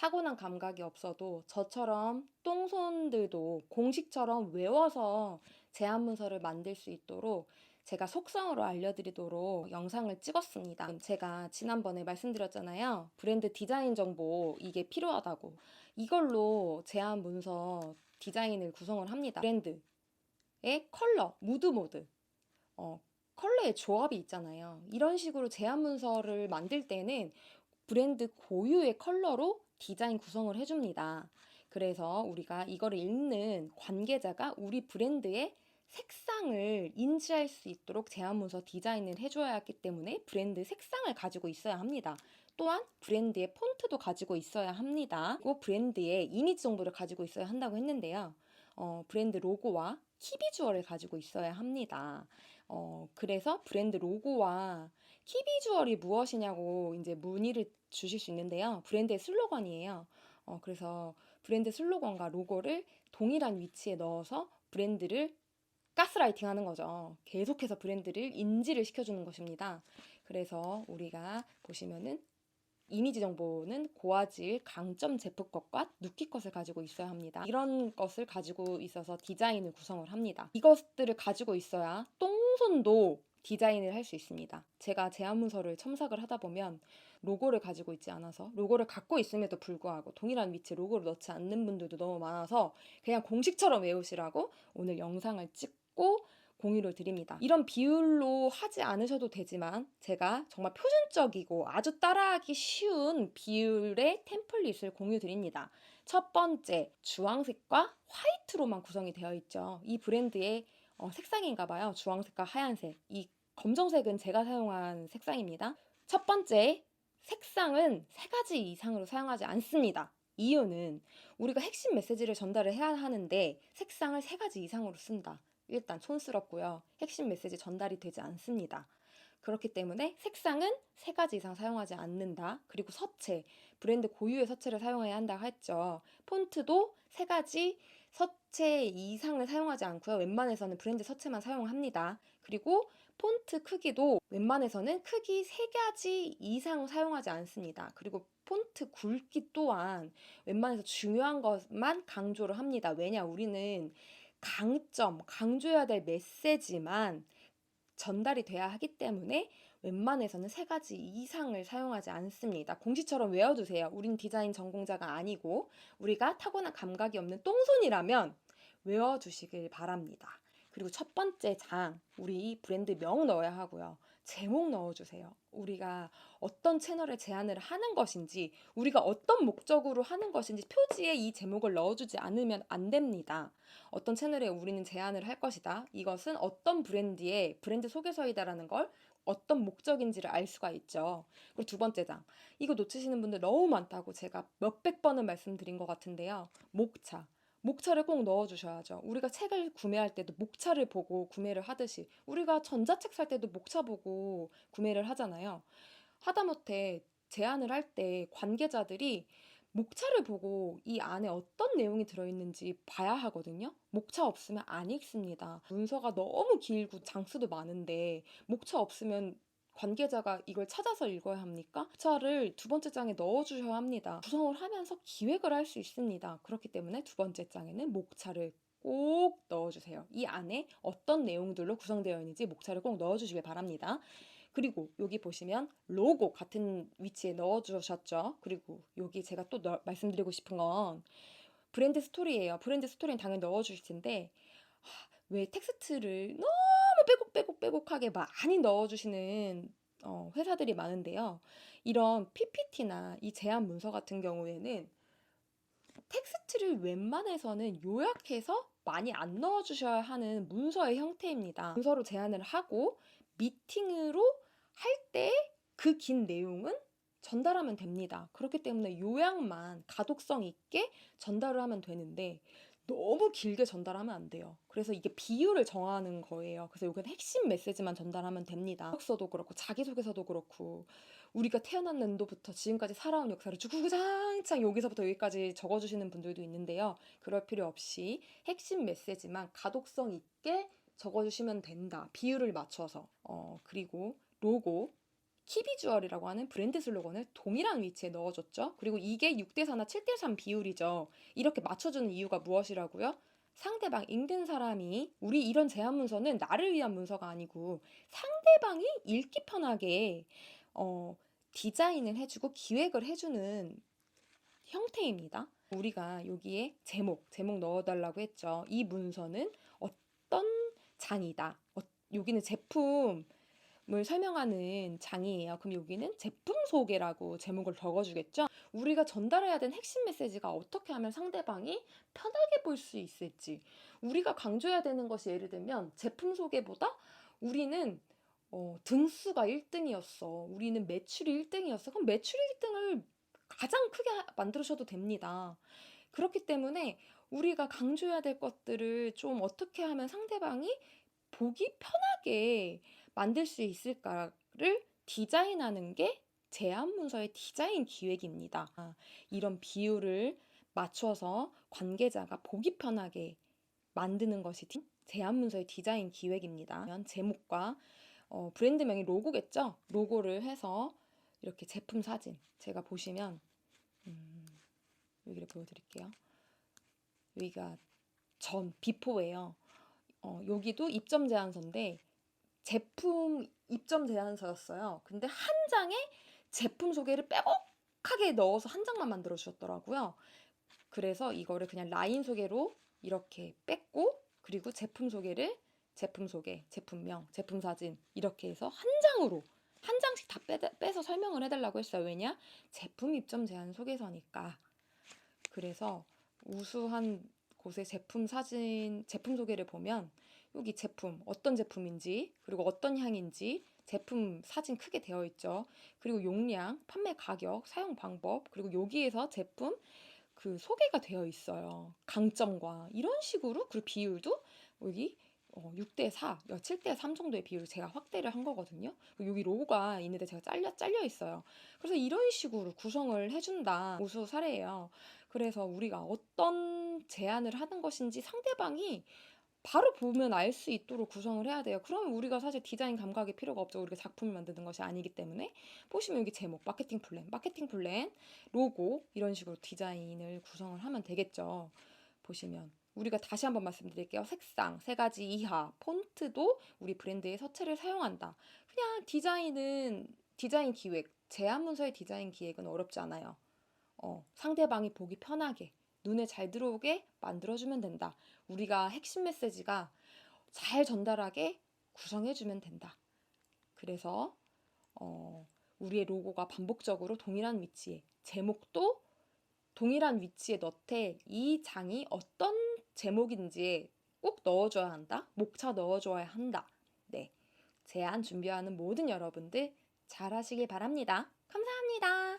타고난 감각이 없어도 저처럼 똥손들도 공식처럼 외워서 제안 문서를 만들 수 있도록 제가 속성으로 알려드리도록 영상을 찍었습니다. 제가 지난번에 말씀드렸잖아요. 브랜드 디자인 정보 이게 필요하다고. 이걸로 제안 문서 디자인을 구성을 합니다. 브랜드의 컬러, 무드 모드, 컬러의 조합이 있잖아요. 이런 식으로 제안 문서를 만들 때는 브랜드 고유의 컬러로 디자인 구성을 해줍니다. 그래서 우리가 이거를 읽는 관계자가 우리 브랜드의 색상을 인지할 수 있도록 제안문서 디자인을 해줘야 하기 때문에 브랜드 색상을 가지고 있어야 합니다. 또한 브랜드의 폰트도 가지고 있어야 합니다. 그리고 브랜드의 이미지 정보를 가지고 있어야 한다고 했는데요. 브랜드 로고와 키비주얼을 가지고 있어야 합니다. 그래서 브랜드 로고와 키비주얼이 무엇이냐고 이제 문의를 주실 수 있는데요. 브랜드의 슬로건이에요. 그래서 브랜드 슬로건과 로고를 동일한 위치에 넣어서 브랜드를 가스라이팅 하는 거죠. 계속해서 브랜드를 인지를 시켜주는 것입니다. 그래서 우리가 보시면은 이미지 정보는 고화질, 강점 제품 것과 누키 것을 가지고 있어야 합니다. 이런 것을 가지고 있어서 디자인을 구성을 합니다. 이것들을 가지고 있어야 똥손도 디자인을 할 수 있습니다. 제가 제안문서를 첨삭을 하다 보면 로고를 가지고 있지 않아서 로고를 갖고 있음에도 불구하고 동일한 위치에 로고를 넣지 않는 분들도 너무 많아서 그냥 공식처럼 외우시라고 오늘 영상을 찍고 공유를 드립니다. 이런 비율로 하지 않으셔도 되지만 제가 정말 표준적이고 아주 따라하기 쉬운 비율의 템플릿을 공유 드립니다. 첫 번째, 주황색과 화이트로만 구성이 되어 있죠. 이 브랜드의 색상인가 봐요. 주황색과 하얀색. 이 검정색은 제가 사용한 색상입니다. 첫 번째, 색상은 3가지 이상으로 사용하지 않습니다. 이유는 우리가 핵심 메시지를 전달을 해야 하는데 색상을 3가지 이상으로 쓴다. 일단 촌스럽고요. 핵심 메시지 전달이 되지 않습니다. 그렇기 때문에 색상은 3가지 이상 사용하지 않는다. 그리고 서체, 브랜드 고유의 서체를 사용해야 한다고 했죠. 폰트도 3가지 서체 이상을 사용하지 않고요. 웬만해서는 브랜드 서체만 사용합니다. 그리고 폰트 크기도 웬만해서는 크기 3가지 이상 사용하지 않습니다. 그리고 폰트 굵기 또한 웬만해서 중요한 것만 강조를 합니다. 왜냐, 우리는 강조해야 될 메시지만 전달이 돼야 하기 때문에 웬만해서는 3가지 이상을 사용하지 않습니다. 공시처럼 외워두세요. 우린 디자인 전공자가 아니고 우리가 타고난 감각이 없는 똥손이라면 외워두시길 바랍니다. 그리고 첫 번째 장, 우리 브랜드 명 넣어야 하고요. 제목 넣어주세요. 우리가 어떤 채널에 제안을 하는 것인지, 우리가 어떤 목적으로 하는 것인지 표지에 이 제목을 넣어주지 않으면 안 됩니다. 어떤 채널에 우리는 제안을 할 것이다. 이것은 어떤 브랜드의 브랜드 소개서이다라는 걸 어떤 목적인지를 알 수가 있죠. 그리고 두 번째 장. 이거 놓치시는 분들 너무 많다고 제가 몇백 번은 말씀드린 것 같은데요. 목차. 목차를 꼭 넣어주셔야죠. 우리가 책을 구매할 때도 목차를 보고 구매를 하듯이 우리가 전자책 살 때도 목차 보고 구매를 하잖아요. 하다못해 제안을 할 때 관계자들이 목차를 보고 이 안에 어떤 내용이 들어있는지 봐야 하거든요. 목차 없으면 안 읽습니다. 문서가 너무 길고 장수도 많은데 목차 없으면 관계자가 이걸 찾아서 읽어야 합니까? 목차를 두 번째 장에 넣어주셔야 합니다. 구성을 하면서 기획을 할 수 있습니다. 그렇기 때문에 두 번째 장에는 목차를 꼭 넣어주세요. 이 안에 어떤 내용들로 구성되어 있는지 목차를 꼭 넣어주시길 바랍니다. 그리고 여기 보시면 로고 같은 위치에 넣어주셨죠. 그리고 여기 제가 또 말씀드리고 싶은 건 브랜드 스토리예요. 브랜드 스토리는 당연히 넣어주실 텐데 왜 텍스트를 너무 빼곡하게 많이 넣어주시는 회사들이 많은데요. 이런 PPT나 이 제안 문서 같은 경우에는 텍스트를 웬만해서는 요약해서 많이 안 넣어주셔야 하는 문서의 형태입니다. 문서로 제안을 하고 미팅으로 할 때 그 긴 내용은 전달하면 됩니다. 그렇기 때문에 요약만 가독성 있게 전달을 하면 되는데 너무 길게 전달하면 안 돼요. 그래서 이게 비율을 정하는 거예요. 그래서 여기는 핵심 메시지만 전달하면 됩니다. 서도 그렇고 자기소개서도 그렇고 우리가 태어난 연도부터 지금까지 살아온 역사를 주구장창 여기서부터 여기까지 적어주시는 분들도 있는데요. 그럴 필요 없이 핵심 메시지만 가독성 있게 적어주시면 된다. 비율을 맞춰서. 그리고 로고. 키비주얼이라고 하는 브랜드 슬로건을 동일한 위치에 넣어줬죠. 그리고 이게 6대4나 7대3 비율이죠. 이렇게 맞춰주는 이유가 무엇이라고요? 상대방 읽는 사람이 우리 이런 제안 문서는 나를 위한 문서가 아니고 상대방이 읽기 편하게 디자인을 해주고 기획을 해주는 형태입니다. 우리가 여기에 제목 넣어달라고 했죠. 이 문서는 어떤 장이다. 여기는 제품을 설명하는 장이에요. 그럼 여기는 제품 소개라고 제목을 적어주겠죠. 우리가 전달해야 되는 핵심 메시지가 어떻게 하면 상대방이 편하게 볼 수 있을지. 우리가 강조해야 되는 것이 예를 들면 제품 소개보다 우리는 등수가 1등이었어. 우리는 매출이 1등이었어. 그럼 매출 1등을 가장 크게 만들으셔도 됩니다. 그렇기 때문에 우리가 강조해야 될 것들을 좀 어떻게 하면 상대방이 보기 편하게 만들 수 있을까를 디자인하는 게 제안 문서의 디자인 기획입니다. 이런 비율을 맞춰서 관계자가 보기 편하게 만드는 것이 제안 문서의 디자인 기획입니다. 제목과 브랜드명이 로고겠죠? 로고를 해서 이렇게 제품 사진 제가 보시면 여기를 보여드릴게요. 여기가 비포예요. 여기도 입점 제안서인데 제품 입점 제안서였어요. 근데 한 장에 제품 소개를 빼곡하게 넣어서 한 장만 만들어 주셨더라고요. 그래서 이거를 그냥 라인 소개로 이렇게 뺐고 그리고 제품 소개를 제품 소개, 제품명, 제품 사진 이렇게 해서 한 장씩 다 빼서 설명을 해달라고 했어요. 왜냐? 제품 입점 제안 소개서니까. 그래서 우수한 곳의 제품 사진, 제품 소개를 보면 여기 제품, 어떤 제품인지, 그리고 어떤 향인지, 제품 사진 크게 되어 있죠. 그리고 용량, 판매 가격, 사용 방법, 그리고 여기에서 제품 그 소개가 되어 있어요. 강점과 이런 식으로. 그리고 비율도 여기 6대4, 7대3 정도의 비율을 제가 확대를 한 거거든요. 여기 로고가 있는데 제가 잘려 있어요. 그래서 이런 식으로 구성을 해준다. 우수 사례예요. 그래서 우리가 어떤 제안을 하는 것인지 상대방이 바로 보면 알 수 있도록 구성을 해야 돼요. 그러면 우리가 사실 디자인 감각이 필요가 없죠. 우리가 작품을 만드는 것이 아니기 때문에. 보시면 여기 제목, 마케팅 플랜, 로고 이런 식으로 디자인을 구성을 하면 되겠죠. 보시면 우리가 다시 한번 말씀드릴게요. 색상 3가지 이하, 폰트도 우리 브랜드의 서체를 사용한다. 그냥 디자인 기획, 제안 문서의 디자인 기획은 어렵지 않아요. 상대방이 보기 편하게 눈에 잘 들어오게 만들어주면 된다. 우리가 핵심 메시지가 잘 전달하게 구성해주면 된다. 그래서 우리의 로고가 반복적으로 동일한 위치에, 제목도 동일한 위치에 넣되 이 장이 어떤 제목인지 꼭 넣어줘야 한다. 목차 넣어줘야 한다. 네, 제안 준비하는 모든 여러분들 잘 하시길 바랍니다. 감사합니다.